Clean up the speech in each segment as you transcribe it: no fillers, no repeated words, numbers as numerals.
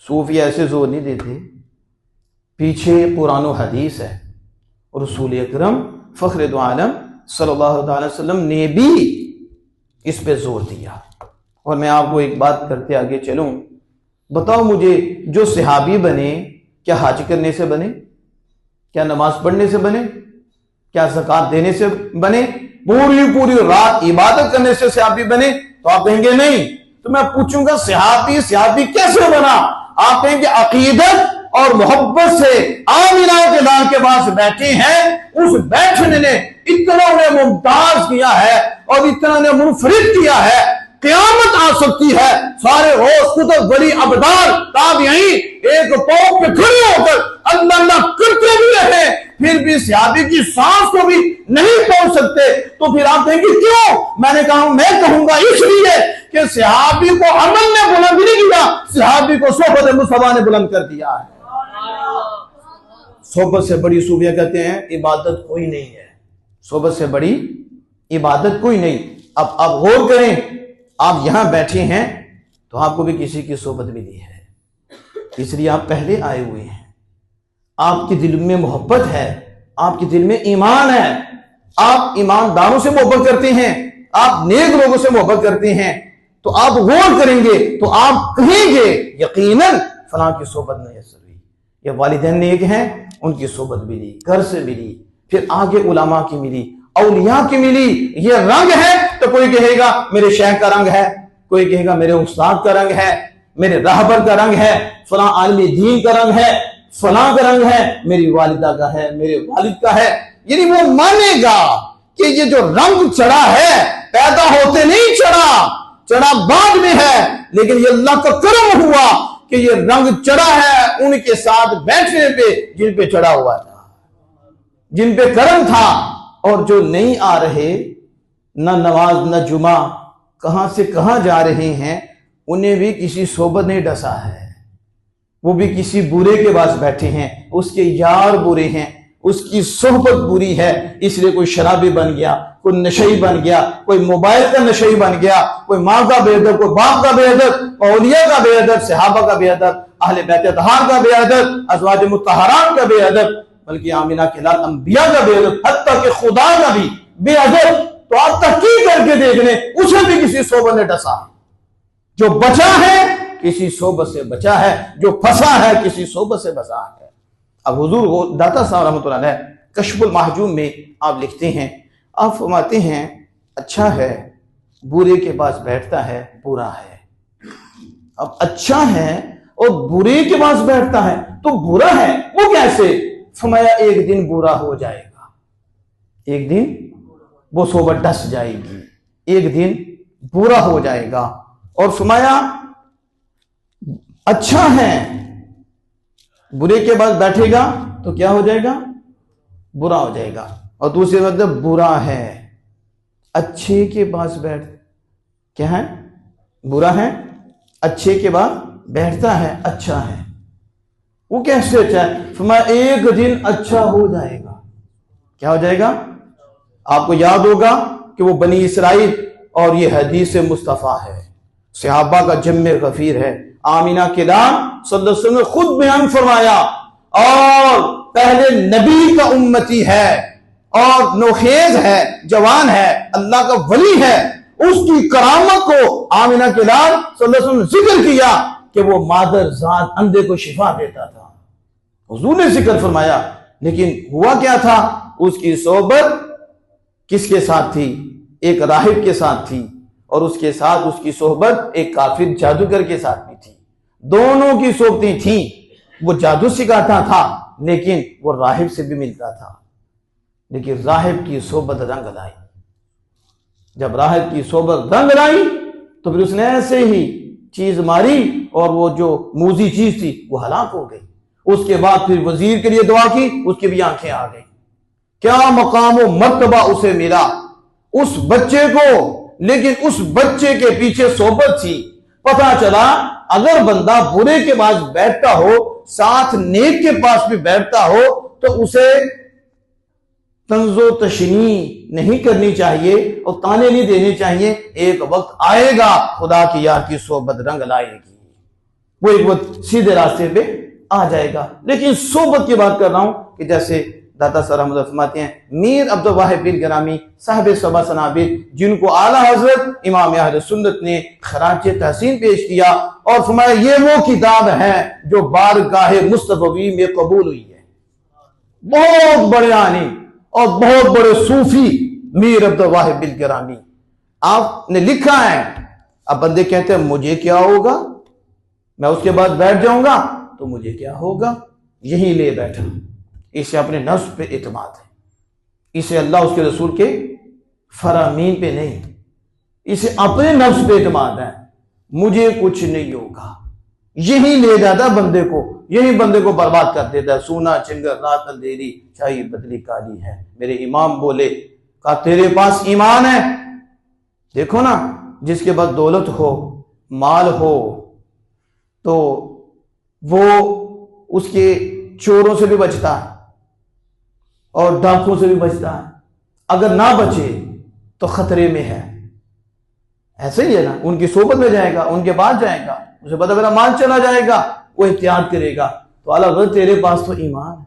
सूफी ऐसे जोर नहीं देते, पीछे कुरान और हदीस है और रसूल अकरम फख्र दो आलम सल्लल्लाहु अलैहि वसल्लम ने भी इस पे जोर दिया। और मैं आपको एक बात करते आगे चलूं, बताओ मुझे, जो सहाबी बने क्या हज करने से बने? क्या नमाज पढ़ने से बने? क्या ज़कात देने से बने? पूरी पूरी रात इबादत करने से सहाबी बने? तो आप कहेंगे नहीं। तो मैं पूछूंगा सहाबी कैसे बना? आप कहेंगे अकीदत और मोहब्बत से आमिना के लाल के पास बैठे हैं, उस बैठने ने इतना उन्हें मुमताज किया है और इतना उन्हें मुनफरिद किया है, क़यामत आ सकती है सारे होश कुतुब वली अबदार ताबिईन एक पांव पे खड़े होकर अल्लाह अल्लाह करते भी रहे, फिर भी सहाबी की सांस को भी नहीं पहुंच सकते। तो फिर आप कहेंगे क्यों? मैं कहूंगा इसलिए कि सहाबी को अमल ने बुलंद नहीं किया, सहाबी को सोहबत मुस्तफा ने बुलंद कर दिया है। सोहबत से बड़ी सूफिया कहते हैं इबादत कोई नहीं है, सोहबत से बड़ी इबादत कोई नहीं। अब आप गौर करें, आप यहां बैठे हैं तो आपको भी किसी की सोहबत मिली है, इसलिए आप पहले आए हुए हैं। आपके दिल में मोहब्बत है, आपके दिल में ईमान है, आप ईमानदारों से मोहब्बत करते हैं, आप नेक लोगों से मोहब्बत करते हैं। तो आप गौर करेंगे तो आप कहेंगे यकीनन फलां की सोहबत मैसर हुई, ये वालिदैन नेक हैं, उनकी सोहबत मिली, घर से मिली, फिर आगे उलमा की मिली, औलिया की मिली। ये रंग है तो कोई कहेगा मेरे शेख का रंग है, कोई कहेगा मेरे उस्ताद का रंग है, मेरे राहबर का रंग है, फलां आलिम दीन का रंग है, फलां का रंग है, मेरी वालिदा का है, मेरे वालिद का है। यानी वो मानेगा कि ये जो रंग चढ़ा है पैदा होते नहीं चढ़ा बाद में है, लेकिन ये अल्लाह का करम हुआ कि ये रंग चढ़ा है उनके साथ बैठने पे जिन पे चढ़ा हुआ था, जिन पे करम था। और जो नहीं आ रहे, न नमाज न जुमा, कहां से कहां जा रहे हैं, उन्हें भी किसी सोबत ने डसा है, वो भी किसी बुरे के पास बैठे हैं, उसके यार बुरे हैं, उसकी सोहबत बुरी है, इसलिए कोई शराबी बन गया, कोई नशई बन गया, कोई मोबाइल का नशई बन गया, कोई माँ का बेअदब, कोई बाप का बेअदब, औलिया का बेअदब, सहाबा का बेअदब, अहले बैत अतहार का बेअदब, अज़वाज मुत्तहरात का बेअदब, बल्कि आमिना के लाल अंबिया का बेअदब, हत्ता कि खुदा का भी बेअदब। तो आप तहकीक करके देख लें, उसे भी किसी सोबत ने डसा। जो बचा है किसी सोबत से बचा है, जो फंसा है किसी सोबत से बचा है। अब हुजूर दाता साहब रहमतुल्लाह अलैह कश्फुल महजूम में आप लिखते हैं, आप फरमाते हैं अच्छा है बुरे के पास बैठता है, बुरा है। अब अच्छा है और बुरे के पास बैठता है तो बुरा है, वो कैसे? फरमाया एक दिन बुरा हो जाएगा, एक दिन वो सोबत डस जाएगी, एक दिन बुरा हो जाएगा। और फरमाया अच्छा है बुरे के पास बैठेगा तो क्या हो जाएगा? बुरा हो जाएगा। और दूसरे मतलब बुरा है अच्छे के पास बैठ, क्या है? बुरा है अच्छे के पास बैठता है, अच्छा है। वो कैसे अच्छा है? फरमाया एक दिन अच्छा हो जाएगा। क्या हो जाएगा? आपको याद होगा कि वो बनी इसराइल और ये हदीस मुस्तफ़ा है, सहाबा का जम्मे गफीर है, आमिना के लाल सल्लल्लाहु अलैहि वसल्लम ने खुद बयान फरमाया, और पहले नबी का उम्मती है और नौखेज है, जवान है, अल्लाह का वली है। उसकी करामत को आमिना के लाल सल्लल्लाहु अलैहि वसल्लम ने जिक्र किया कि वो मादर जात अंधे को शिफा देता था, हुजूर ने जिक्र फरमाया। लेकिन हुआ क्या था? उसकी सोबत किसके साथ थी? एक राहिब के साथ थी, और उसके साथ उसकी सोहबत एक काफिर जादूगर के साथ भी थी। दोनों की सोबतें थी। वो जादू सिखाता था लेकिन वो राहिब से भी मिलता था, लेकिन राहिब की सोबत रंग लाई। जब राहिब की सोबत रंग लाई तो फिर उसने ऐसे ही चीज मारी और वो जो मूजी चीज थी वो हलाक हो गई। उसके बाद फिर वजीर के लिए दुआ की, उसकी भी आंखें आ गई। क्या मकाम व मर्तबा उसे मिला उस बच्चे को, लेकिन उस बच्चे के पीछे सोबत थी। पता चला अगर बंदा बुरे के पास बैठता हो, साथ नेक के पास भी बैठता हो, तो उसे तंजो तशनी नहीं करनी चाहिए और ताने नहीं देने चाहिए। एक वक्त आएगा खुदा की यार की सोबत रंग लाएगी, वो एक वो सीधे रास्ते पे आ जाएगा। लेकिन सोबत की बात कर रहा हूं कि जैसे दाता सर अहमद फरमाते हैं, मीर अब्दुल वाहिद बिन गिरामी साहिब सबा सनाबिल, जिनको आला हजरत इमाम अहले सुन्नत ने खराज तहसीन पेश किया और फरमाया ये वो किताब है जो बारगाह मुस्तफवी में कबूल हुई है। बहुत बड़े आलिम और बहुत बड़े सूफी मीर अब्दुल वाहिद बिन गिरामी, आपने लिखा है। अब बंदे कहते हैं मुझे क्या होगा, मैं उसके बाद बैठ जाऊंगा तो मुझे क्या होगा, यही ले बैठा। इसे अपने नफ्स पे इत्माद है, इसे अल्लाह उसके रसूल के फरामीन पे नहीं, इसे अपने नफ्स पे इत्माद है। मुझे कुछ नहीं होगा, यही ले जाता बंदे को, यही बंदे को बर्बाद कर देता है। सोना चिंगर रात अंधेरी छाई बदली काली है। मेरे इमाम बोले, कहा तेरे पास ईमान है। देखो ना, जिसके पास दौलत हो, माल हो, तो वो उसके चोरों से भी बचता है और डाकुओं से भी बचता है। अगर ना बचे तो खतरे में है। ऐसे ही है ना, उनकी सोबत में जाएगा, उनके पास जाएगा, उसे पता मेरा माल चला जाएगा, वो एहतियात करेगा। तो अल्लाह तेरे पास तो ईमान है,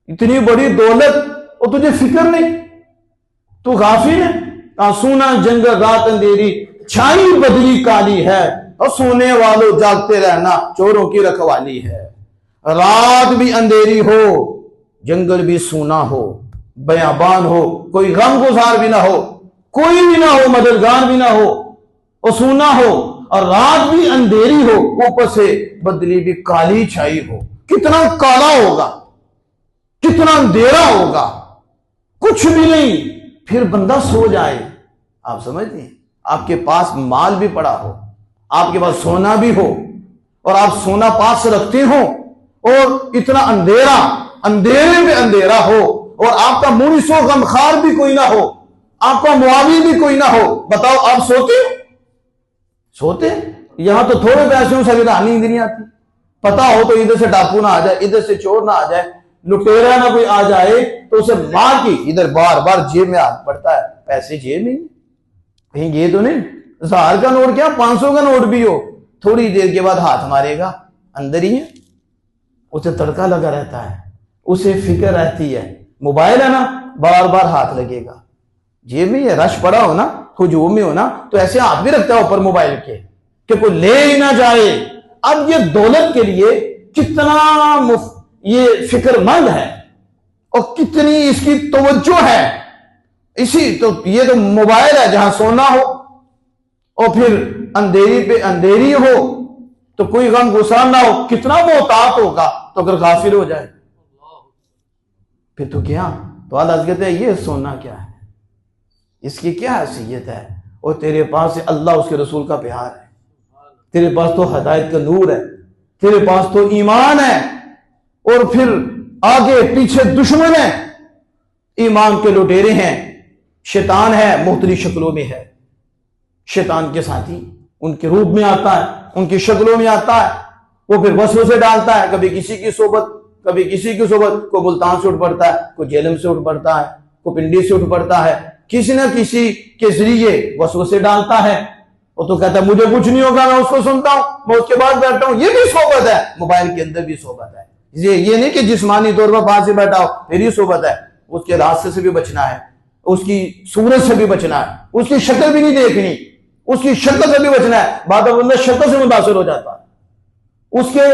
इतनी बड़ी दौलत और तुझे फिक्र नहीं, तू गाफिल है। सोना जंगल रात अंधेरी छाई बदली काली है, और सोने वालों जागते रहना चोरों की रखवाली है। रात भी अंधेरी हो, जंगल भी सूना हो, बयाबान हो, कोई गम गुजार भी ना हो, कोई भी ना हो, मददगार भी ना हो, और सूना हो, और रात भी अंधेरी हो, ऊपर से बदली भी काली छाई हो। कितना काला होगा, कितना अंधेरा होगा, कुछ भी नहीं, फिर बंदा सो जाए। आप समझते हैं, आपके पास माल भी पड़ा हो, आपके पास सोना भी हो, और आप सोना पास रखते हो, और इतना अंधेरा, अंधेरे में अंधेरा हो, और आपका मुनीसो गमखार भी कोई ना हो, आपका मुआवी भी कोई ना हो, बताओ आप सोते हो? सोते? यहां तो थोड़े पैसों से नींद नहीं आती। पता हो तो इधर से डाकू ना आ जाए, इधर से चोर ना आ जाए, लुटेरा ना कोई आ जाए, तो उसे मार के इधर बार बार जेब में हाथ पड़ता है, पैसे जेब में कहीं ये तो नहीं, 1000 का नोट क्या 500 का नोट भी हो, थोड़ी देर के बाद हाथ मारेगा, अंदर ही है, उसे तड़का लगा रहता है, उसे फिक्र रहती है। मोबाइल है ना, बार बार हाथ लगेगा, जेब में है, रश पड़ा हो ना, हुजूम में हो ना, तो ऐसे हाथ भी रखता है ऊपर मोबाइल के कि कोई ले ही ना जाए। अब ये दौलत के लिए कितना ये फिक्रमंद है और कितनी इसकी तवज्जो है। इसी तो ये तो मोबाइल है जहां सोना हो, और फिर अंधेरी पे अंधेरी हो, तो कोई गम गुस्सा ना हो, कितना मोहतात होगा। तो अगर गाफिल हो जाए फिर तो क्या, तो अल्लाह कहते हैं ये सोना क्या है, इसकी क्या हैसियत है, और तेरे पास अल्लाह उसके रसूल का प्यार है, तेरे पास तो हदायत का नूर है, तेरे पास तो ईमान है, और फिर आगे पीछे दुश्मन है, ईमान के लुटेरे हैं, शैतान है, मुख्तलिफ शक्लों में है। शैतान के साथी उनके रूप में आता है, उनकी शक्लों में आता है, वो फिर वसवसे डालता है, कभी किसी की सोबत, कभी किसी की सोबत, को मुल्तान से उठ पड़ता है, को जेलम से उठ पड़ता है, को पिंडी से उठ पड़ता है, किसी न किसी के जरिए वसवसे डालता है। वो तो कहता है मुझे कुछ नहीं होगा, मैं उसको सुनता हूं, मैं उसके बाद बैठता हूं। ये भी सोबत है, मोबाइल के अंदर भी सोबत है। ये नहीं कि जिस्मानी तौर पर पास से बैठा हो फिर ही सोबत है, उसके रास्ते से भी बचना है, उसकी सूरत से भी बचना है, उसकी शक्ल भी नहीं देखनी, उसकी शक्ल से भी बचना है। बाद में बंदा शक्ल से मुतासिर हो जाता है, उसके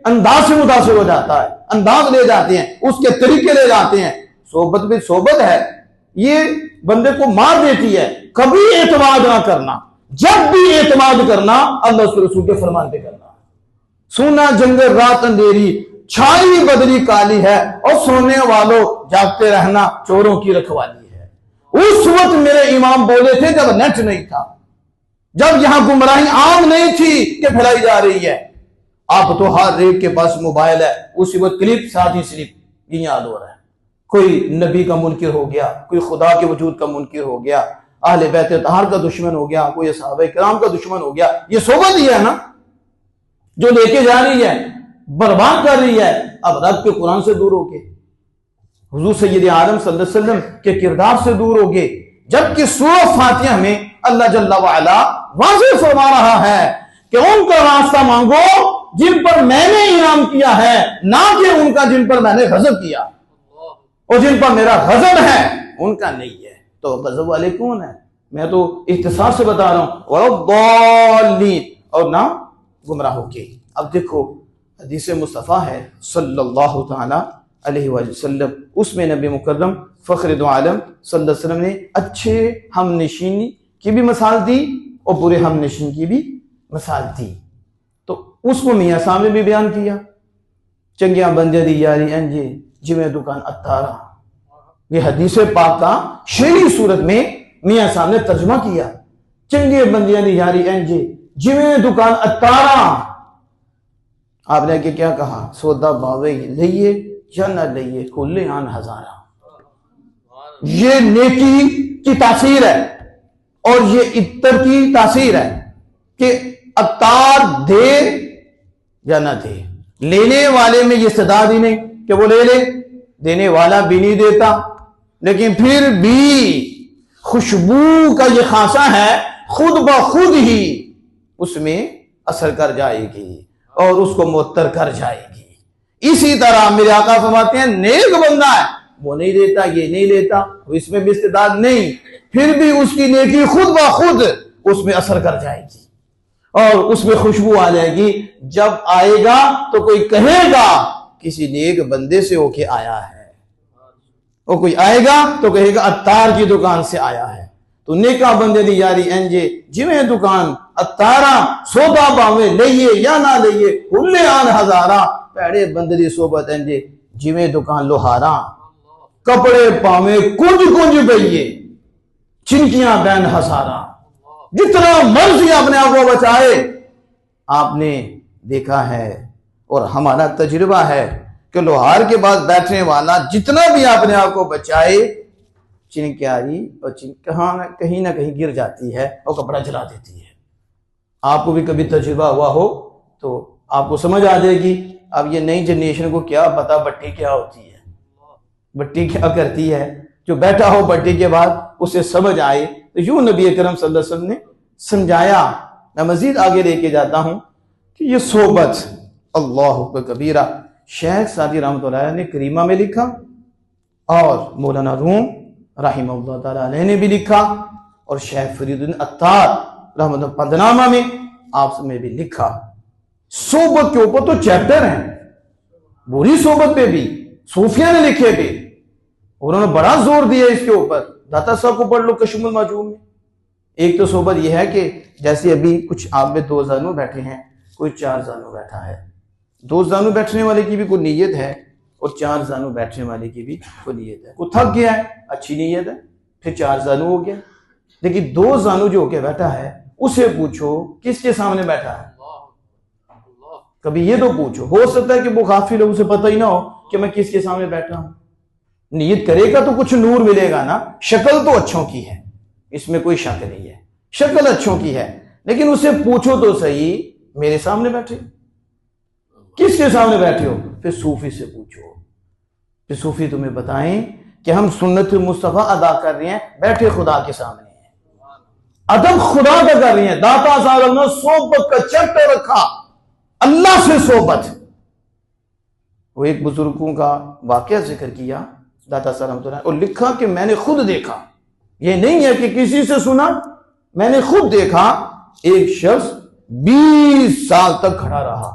अंदाज से मुतासिर हो जाता है, अंदाज ले जाते हैं, उसके तरीके ले जाते हैं। सोबत भी सोबत है, ये बंदे को मार देती है। कभी एतमाद ना करना, जब भी एतमाद करना अल्लाह उसके रसूल के फरमान पे करना। सोना जंगल रात अंधेरी छाई बदली काली है, और सोने वालों जागते रहना चोरों की रखवाली है। उस वक्त मेरे इमाम बोले थे जब नेट नहीं था, जब यहां गुमराही आम नहीं थी कि फैलाई जा रही है। आप तो हर एक के पास मोबाइल है, उसी वक्त क्लिप साथ ही स्लिप ये याद हो रहा है। कोई नबी का मुनकिर हो गया, कोई खुदा के वजूद का मुनकिर हो गया, अहले बैत तहार का दुश्मन हो गया, कोई सहाबा किराम का दुश्मन हो गया। ये सोबत ही है ना जो लेके जा रही है, बर्बाद कर रही है। अब रब के कुरान से दूर होके, हुजूर सैयद आलम सल्लल्लाहु अलैहि वसल्लम के किरदार से दूर हो गए, जबकि सूरह फातिहा में अल्लाह जल्ला वाला वाज़ेह फरमा रहा है कि उनका रास्ता मांगो जिन पर मैंने इनाम किया है, ना कि उनका जिन पर मैंने गजब किया, और जिन पर मेरा गजब है उनका नहीं है। तो गजब वाले कौन है? मैं तो इख्तिसार से बता रहा हूं, और ना गुमराहों के। अब देखो हदीस मुस्तफ़ा है सल्लल्लाहु तआला अलैहि वसल्लम, उसमें नबी मुकर्रम फ़ख्र दो आलम सल्लल्लाहु अलैहि वसल्लम ने अच्छे हमनशीनी की भी मिसाल दी और बुरे हमनशीन की भी मिसाल दी। तो उसको मियाँ साहब ने भी बयान किया, चंगिया बंदे दी यारी इंजे जिवें दुकान अत्तारा। ये हदीस पाक का शेरी सूरत में मियाँ साहब ने तर्जुमा किया, चंगे बंदियां दी यारी इंजे जिवें दुकान अत्तारा। आपने कि क्या कहा? सौदा बावे लइए या ना लइए, खुले आन हजारा। ये नेकी की तासीर है और ये इत्तर की तासीर है कि अत्तार दे या ना दे। लेने वाले में ये इस्तेदाद ही नहीं कि वो ले ले, देने वाला भी नहीं देता, लेकिन फिर भी खुशबू का ये खासा है, खुद ब खुद ही उसमें असर कर जाएगी और उसको मुअत्तर कर जाएगी। इसी तरह मेरे आका फरमाते हैं नेक बंदा है, वो नहीं देता, ये नहीं लेता, इसमें भी इस्तेदाद नहीं, फिर भी उसकी नेकी खुद ब खुद उसमें असर कर जाएगी और उसमें खुशबू आ जाएगी। जब आएगा तो कोई कहेगा किसी नेक बंदे से होके आया है, और कोई आएगा तो कहेगा अत्तार की दुकान से आया है। तो नेका बंदे दी यारी इंजे जिवें दुकान अत्तारा, सौदा भावें लइए या ना लइए, खुले आन हजारा। पैड़े बंदे दी सोबत इंजे जिवें दुकान लोहारा, कपड़े पावें कुंज कुंज बइये, चिंकियां बैन हजारा। जितना मर्जी अपने आप को बचाए। आपने देखा है और हमारा तजुर्बा है कि लोहार के पास बैठने वाला जितना भी अपने आप को बचाए, चिनक्यारी और कहीं ना कहीं गिर जाती है और कपड़ा जला देती है। आपको भी कभी तजुर्बा हुआ हो तो आपको समझ आ जाएगी। अब ये नई जनरेशन को क्या पता भट्टी क्या होती है, भट्टी क्या करती है। जो बैठा हो भट्टी के बाद उसे समझ आए। तो यूं नबी अकरम सल्लल्लाहु अलैहि वसल्लम ने समझाया। मैं मजीद आगे लेके जाता हूं कि ये सोबत अल्लाह कबीरा शेख सादी रहमतुल्लाह अलैह ने करीमा में लिखा और मौलाना रूम रहमतुल्लाह तआला अलैह ने भी लिखा और शेख फरीदुद्दीन अत्तार रहमतुल्लाह पदनामा में आप में भी लिखा। सोबत के ऊपर तो चैप्टर हैं, बुरी सोबत पे भी सूफिया ने लिखे थे, उन्होंने बड़ा जोर दिया इसके ऊपर। दाता साहब को पढ़ लो कश्मुल माजूम में। एक तो सोबत यह है कि जैसे अभी कुछ आप में 2 जानू बैठे हैं, कोई 4 जानू बैठा है। 2 जानू बैठने वाले की भी कोई नीयत है और 4 जानू बैठने वाले की भी कोई नीयत है। कोई थक गया है, अच्छी नीयत है, फिर 4 जानू हो गया। लेकिन 2 जानू जो होके बैठा है उसे पूछो किसके सामने बैठा है। कभी ये तो पूछो, हो सकता है कि वो काफी लोगों से पता ही ना हो कि मैं किसके सामने बैठा हूं। नीयत करेगा तो कुछ नूर मिलेगा ना। शक्ल तो अच्छों की है, इसमें कोई शक नहीं है, शक्ल अच्छों की है, लेकिन उसे पूछो तो सही मेरे सामने बैठे, किसके सामने बैठे हो। फिर सूफी से पूछो, फिर सूफी तुम्हें बताएं कि हम सुन्नत मुस्तफा अदा कर रहे हैं, बैठे खुदा के सामने हैं, अदब खुदा का कर रहे हैं। दाता साहब ने सोबत का चैप्टर रखा, अल्लाह से सोबत। वो एक बुजुर्गों का वाकया जिक्र किया दाता साहब और लिखा कि मैंने खुद देखा, ये नहीं है कि किसी से सुना, मैंने खुद देखा। एक शख्स 20 साल तक खड़ा रहा,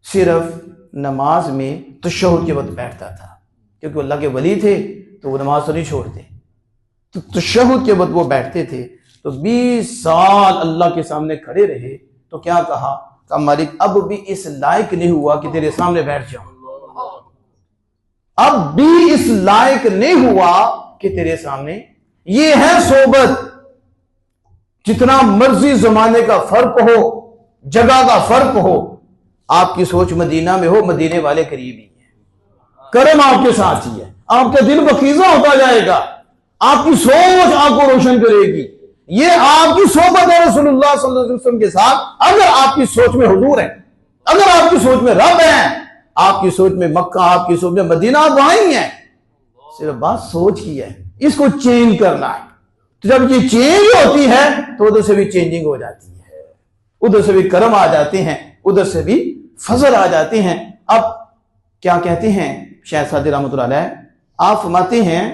सिर्फ नमाज में तशहुद के वक्त बैठता था, क्योंकि वो अल्लाह के वली थे तो वो नमाज तो नहीं छोड़ते, तो तशहुद के वक्त वो बैठते थे। तो 20 साल अल्लाह के सामने खड़े रहे। तो क्या कहा मालिक अब भी इस लायक नहीं हुआ कि तेरे सामने बैठ जाऊं, अब भी इस लायक नहीं हुआ कि तेरे सामने। ये है सोबत। जितना मर्जी जमाने का फर्क हो, जगह का फर्क हो, आपकी सोच मदीना में हो, मदीने वाले करीब ही है, करम आपके साथ ही है, आपका दिल बखीजा होता जाएगा, आपकी सोच आपको रोशन करेगी। ये आपकी सोबत है रसूलुल्लाह सल्लल्लाहु अलैहि वसल्लम के साथ। अगर आपकी सोच में हुजूर है, अगर आपकी सोच में रब है, आपकी सोच में मक्का, आपकी सोच में मदीना, आप वहां ही है। सिर्फ बात सोच की है, इसको चेंज करना है। तो जब ये चेंज होती है तो उधर से भी चेंजिंग हो जाती है। उधर से भी करम आ जाते हैं, उधर से भी फजल आ जाते हैं। अब क्या कहते हैं शायद सादी रहमतुल्लाह अलैह, आप फरमाते हैं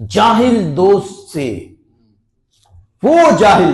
जाहिल दोस्त से वो जाहिल